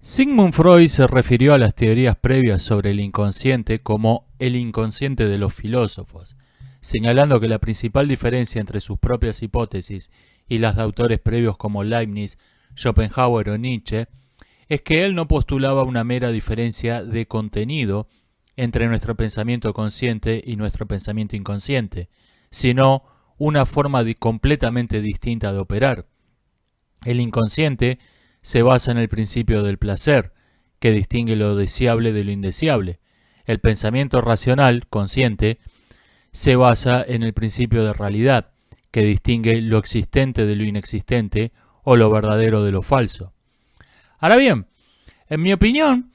Sigmund Freud se refirió a las teorías previas sobre el inconsciente como el inconsciente de los filósofos, señalando que la principal diferencia entre sus propias hipótesis y las de autores previos como Leibniz, Schopenhauer o Nietzsche es que él no postulaba una mera diferencia de contenido entre nuestro pensamiento consciente y nuestro pensamiento inconsciente, sino una forma completamente distinta de operar. El inconsciente se basa en el principio del placer, que distingue lo deseable de lo indeseable. El pensamiento racional, consciente, se basa en el principio de realidad, que distingue lo existente de lo inexistente o lo verdadero de lo falso. Ahora bien, en mi opinión,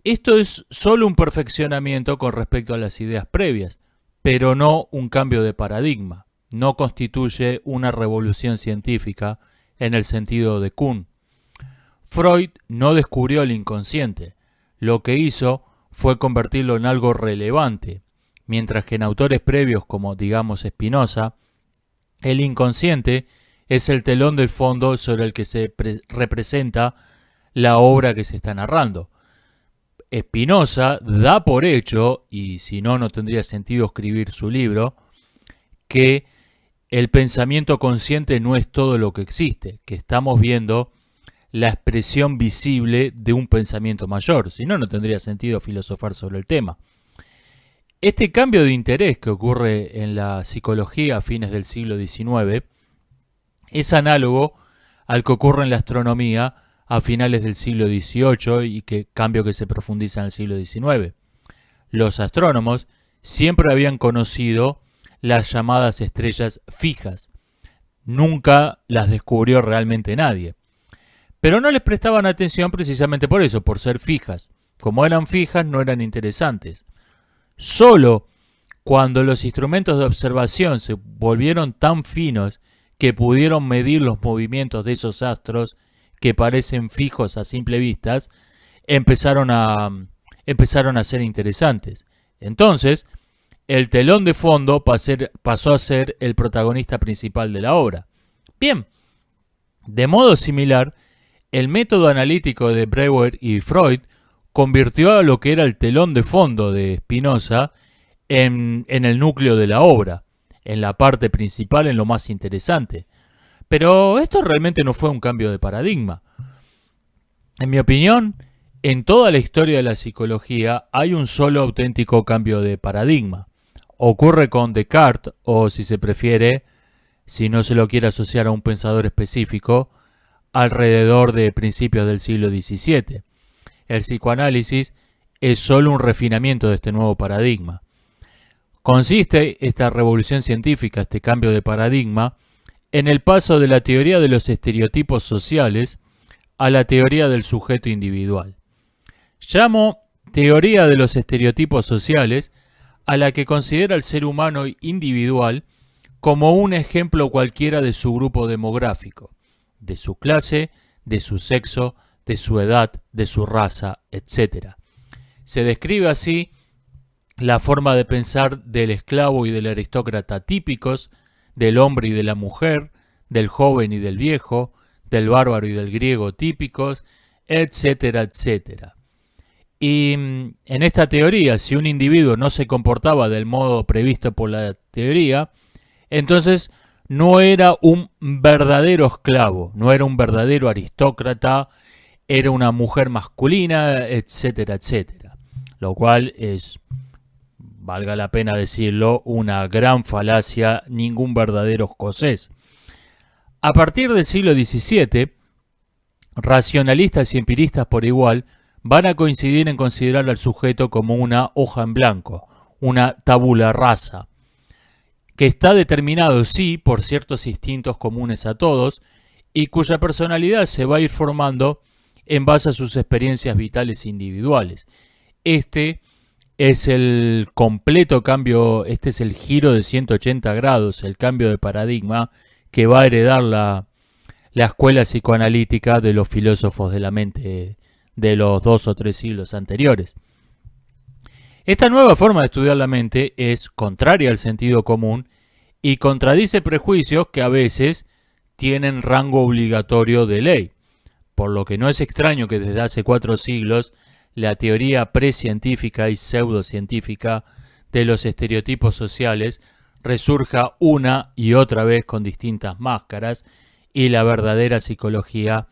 esto es solo un perfeccionamiento con respecto a las ideas previas, pero no un cambio de paradigma. No constituye una revolución científica en el sentido de Kuhn. Freud no descubrió el inconsciente. Lo que hizo fue convertirlo en algo relevante, mientras que en autores previos como, digamos, Spinoza, el inconsciente es el telón del fondo sobre el que se representa la obra que se está narrando. Spinoza da por hecho, y si no, no tendría sentido escribir su libro, que el pensamiento consciente no es todo lo que existe, que estamos viendo la expresión visible de un pensamiento mayor, si no, no tendría sentido filosofar sobre el tema. Este cambio de interés que ocurre en la psicología a fines del siglo XIX es análogo al que ocurre en la astronomía a finales del siglo XVIII y cambio que se profundiza en el siglo XIX. Los astrónomos siempre habían conocido las llamadas estrellas fijas. Nunca las descubrió realmente nadie. Pero no les prestaban atención precisamente por eso, por ser fijas. Como eran fijas, no eran interesantes. Solo cuando los instrumentos de observación se volvieron tan finos que pudieron medir los movimientos de esos astros que parecen fijos a simple vista, empezaron a ser interesantes. Entonces, el telón de fondo pasó a ser el protagonista principal de la obra. Bien, de modo similar, el método analítico de Breuer y Freud convirtió a lo que era el telón de fondo de Spinoza en el núcleo de la obra, en la parte principal, en lo más interesante. Pero esto realmente no fue un cambio de paradigma. En mi opinión, en toda la historia de la psicología hay un solo auténtico cambio de paradigma. Ocurre con Descartes, o si se prefiere, si no se lo quiere asociar a un pensador específico, alrededor de principios del siglo XVII. El psicoanálisis es solo un refinamiento de este nuevo paradigma. Consiste esta revolución científica, este cambio de paradigma, en el paso de la teoría de los estereotipos sociales a la teoría del sujeto individual. Llamo teoría de los estereotipos sociales a la que considera al ser humano individual como un ejemplo cualquiera de su grupo demográfico, de su clase, de su sexo, de su edad, de su raza, etc. Se describe así la forma de pensar del esclavo y del aristócrata típicos, del hombre y de la mujer, del joven y del viejo, del bárbaro y del griego típicos, etcétera, etcétera. Y en esta teoría, si un individuo no se comportaba del modo previsto por la teoría, entonces no era un verdadero esclavo, no era un verdadero aristócrata, era una mujer masculina, etcétera, etcétera. Lo cual es, valga la pena decirlo, una gran falacia, ningún verdadero escocés. A partir del siglo XVII, racionalistas y empiristas por igual van a coincidir en considerar al sujeto como una hoja en blanco, una tabula rasa, que está determinado, sí, por ciertos instintos comunes a todos y cuya personalidad se va a ir formando en base a sus experiencias vitales individuales. Este es el completo cambio, este es el giro de 180 grados, el cambio de paradigma que va a heredar la escuela psicoanalítica de los filósofos de la mente de los 2 o 3 siglos anteriores. Esta nueva forma de estudiar la mente es contraria al sentido común y contradice prejuicios que a veces tienen rango obligatorio de ley. por lo que no es extraño que desde hace 4 siglos la teoría precientífica y pseudocientífica de los estereotipos sociales resurja una y otra vez con distintas máscaras y la verdadera psicología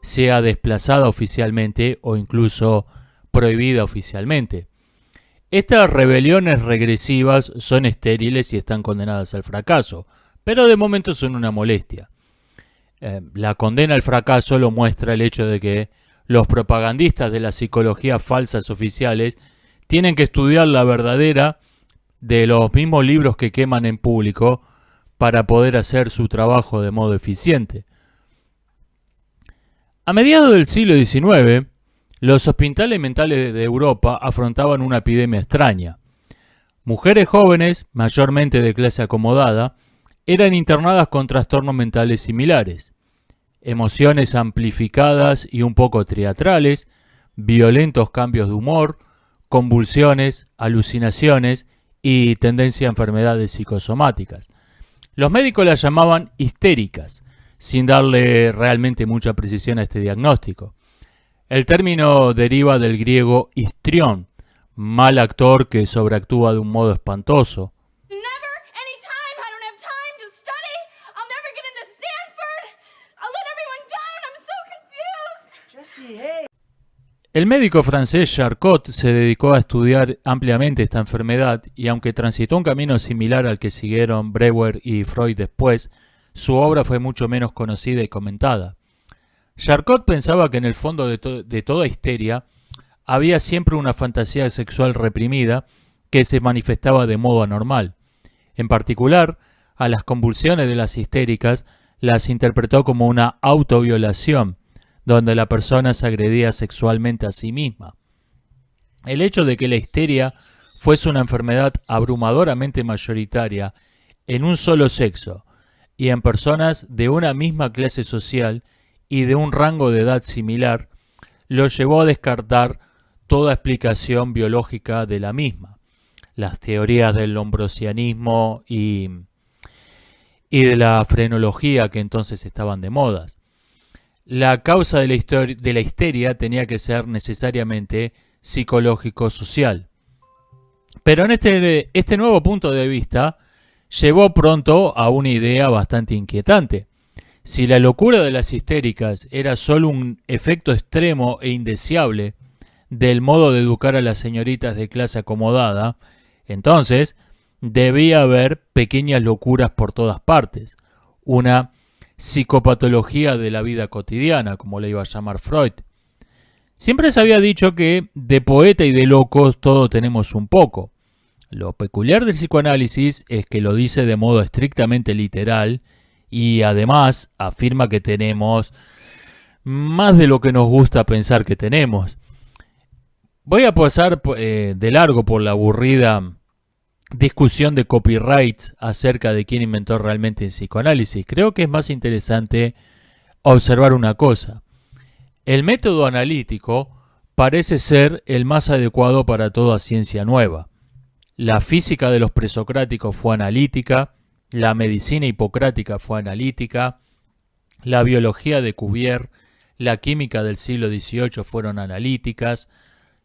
sea desplazada oficialmente o incluso prohibida oficialmente. Estas rebeliones regresivas son estériles y están condenadas al fracaso, pero de momento son una molestia. La condena al fracaso lo muestra el hecho de que los propagandistas de las psicologías falsas oficiales tienen que estudiar la verdadera de los mismos libros que queman en público para poder hacer su trabajo de modo eficiente. A mediados del siglo XIX, los hospitales mentales de Europa afrontaban una epidemia extraña. Mujeres jóvenes, mayormente de clase acomodada, eran internadas con trastornos mentales similares. Emociones amplificadas y un poco teatrales, violentos cambios de humor, convulsiones, alucinaciones y tendencia a enfermedades psicosomáticas. Los médicos las llamaban histéricas, sin darle realmente mucha precisión a este diagnóstico. El término deriva del griego histrión, mal actor que sobreactúa de un modo espantoso. El médico francés Charcot se dedicó a estudiar ampliamente esta enfermedad y aunque transitó un camino similar al que siguieron Breuer y Freud después, su obra fue mucho menos conocida y comentada. Charcot pensaba que en el fondo de toda histeria había siempre una fantasía sexual reprimida que se manifestaba de modo anormal. En particular, a las convulsiones de las histéricas las interpretó como una autoviolación, donde la persona se agredía sexualmente a sí misma. El hecho de que la histeria fuese una enfermedad abrumadoramente mayoritaria en un solo sexo y en personas de una misma clase social y de un rango de edad similar, lo llevó a descartar toda explicación biológica de la misma. Las teorías del lombrosianismo y de la frenología que entonces estaban de moda. La causa de la histeria tenía que ser necesariamente psicológico-social. Pero en este nuevo punto de vista llevó pronto a una idea bastante inquietante. Si la locura de las histéricas era solo un efecto extremo e indeseable del modo de educar a las señoritas de clase acomodada, entonces debía haber pequeñas locuras por todas partes. Una psicopatología de la vida cotidiana, como le iba a llamar Freud. Siempre se había dicho que de poeta y de locos todo tenemos un poco. Lo peculiar del psicoanálisis es que lo dice de modo estrictamente literal y además afirma que tenemos más de lo que nos gusta pensar que tenemos. Voy a pasar de largo por la aburrida discusión de copyrights acerca de quién inventó realmente el psicoanálisis. Creo que es más interesante observar una cosa. El método analítico parece ser el más adecuado para toda ciencia nueva. La física de los presocráticos fue analítica, la medicina hipocrática fue analítica, la biología de Cuvier, la química del siglo XVIII fueron analíticas.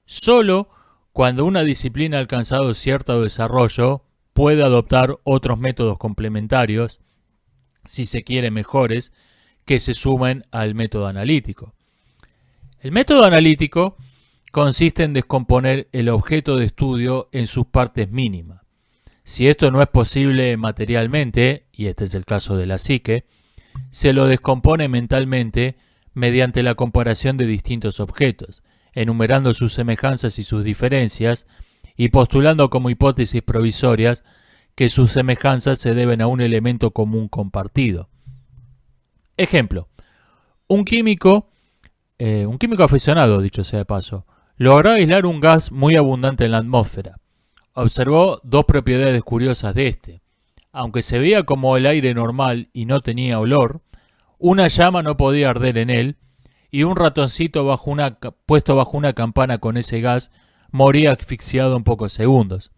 Solo cuando una disciplina ha alcanzado cierto desarrollo, puede adoptar otros métodos complementarios, si se quiere mejores, que se sumen al método analítico. El método analítico consiste en descomponer el objeto de estudio en sus partes mínimas. Si esto no es posible materialmente, y este es el caso de la psique, se lo descompone mentalmente mediante la comparación de distintos objetos, enumerando sus semejanzas y sus diferencias, y postulando como hipótesis provisorias que sus semejanzas se deben a un elemento común compartido. Ejemplo, un químico aficionado, dicho sea de paso, logró aislar un gas muy abundante en la atmósfera. Observó dos propiedades curiosas de este. Aunque se veía como el aire normal y no tenía olor, una llama no podía arder en él, y un ratoncito puesto bajo una campana con ese gas moría asfixiado en pocos segundos.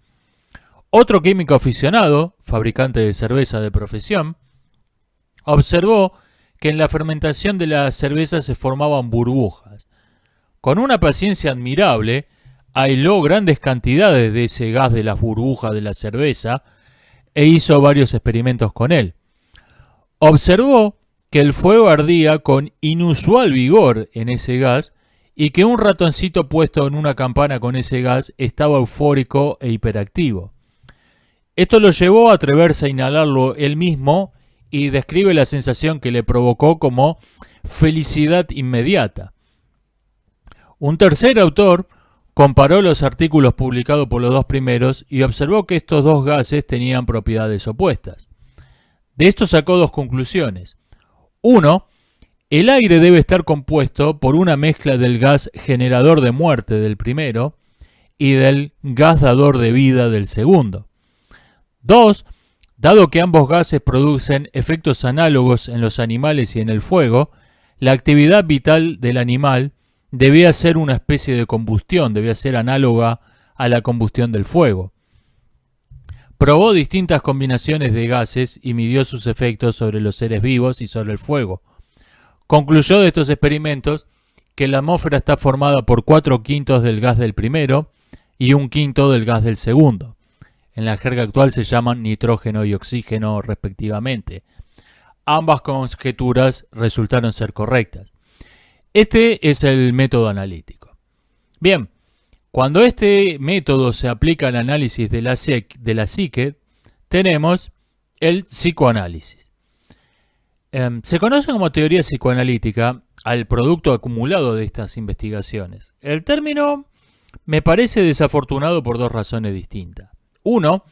Otro químico aficionado, fabricante de cerveza de profesión, observó que en la fermentación de la cerveza se formaban burbujas. Con una paciencia admirable, aisló grandes cantidades de ese gas de las burbujas de la cerveza e hizo varios experimentos con él. Observó que el fuego ardía con inusual vigor en ese gas y que un ratoncito puesto en una campana con ese gas estaba eufórico e hiperactivo. Esto lo llevó a atreverse a inhalarlo él mismo y describe la sensación que le provocó como felicidad inmediata. Un tercer autor comparó los artículos publicados por los dos primeros y observó que estos dos gases tenían propiedades opuestas. De esto sacó dos conclusiones. Uno, el aire debe estar compuesto por una mezcla del gas generador de muerte del primero y del gas dador de vida del segundo. Dos, dado que ambos gases producen efectos análogos en los animales y en el fuego, la actividad vital del animal debía ser una especie de combustión, debía ser análoga a la combustión del fuego. Probó distintas combinaciones de gases y midió sus efectos sobre los seres vivos y sobre el fuego. Concluyó de estos experimentos que la atmósfera está formada por 4/5 del gas del primero y 1/5 del gas del segundo. En la jerga actual se llaman nitrógeno y oxígeno respectivamente. Ambas conjeturas resultaron ser correctas. Este es el método analítico. Bien, cuando este método se aplica al análisis de la psique, tenemos el psicoanálisis. Se conoce como teoría psicoanalítica al producto acumulado de estas investigaciones. El término me parece desafortunado por dos razones distintas. Uno,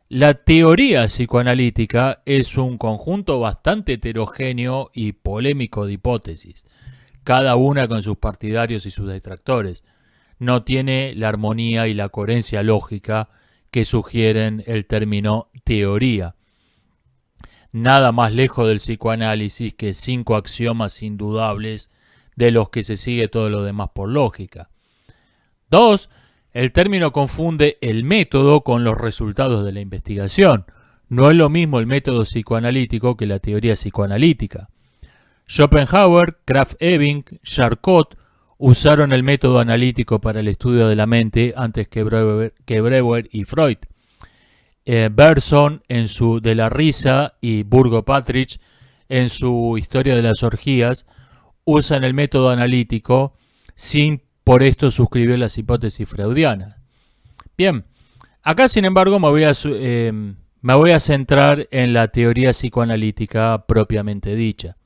la teoría psicoanalítica es un conjunto bastante heterogéneo y polémico de hipótesis, cada una con sus partidarios y sus detractores. No tiene la armonía y la coherencia lógica que sugieren el término teoría. Nada más lejos del psicoanálisis que 5 axiomas indudables de los que se sigue todo lo demás por lógica. 2. El término confunde el método con los resultados de la investigación. No es lo mismo el método psicoanalítico que la teoría psicoanalítica. Schopenhauer, Krafft-Ebing, Charcot usaron el método analítico para el estudio de la mente antes que Breuer y Freud. Bergson en su De la risa y Burgo-Patrick en su Historia de las orgías usan el método analítico sin por esto suscribir las hipótesis freudianas. Bien, acá sin embargo me voy a centrar en la teoría psicoanalítica propiamente dicha.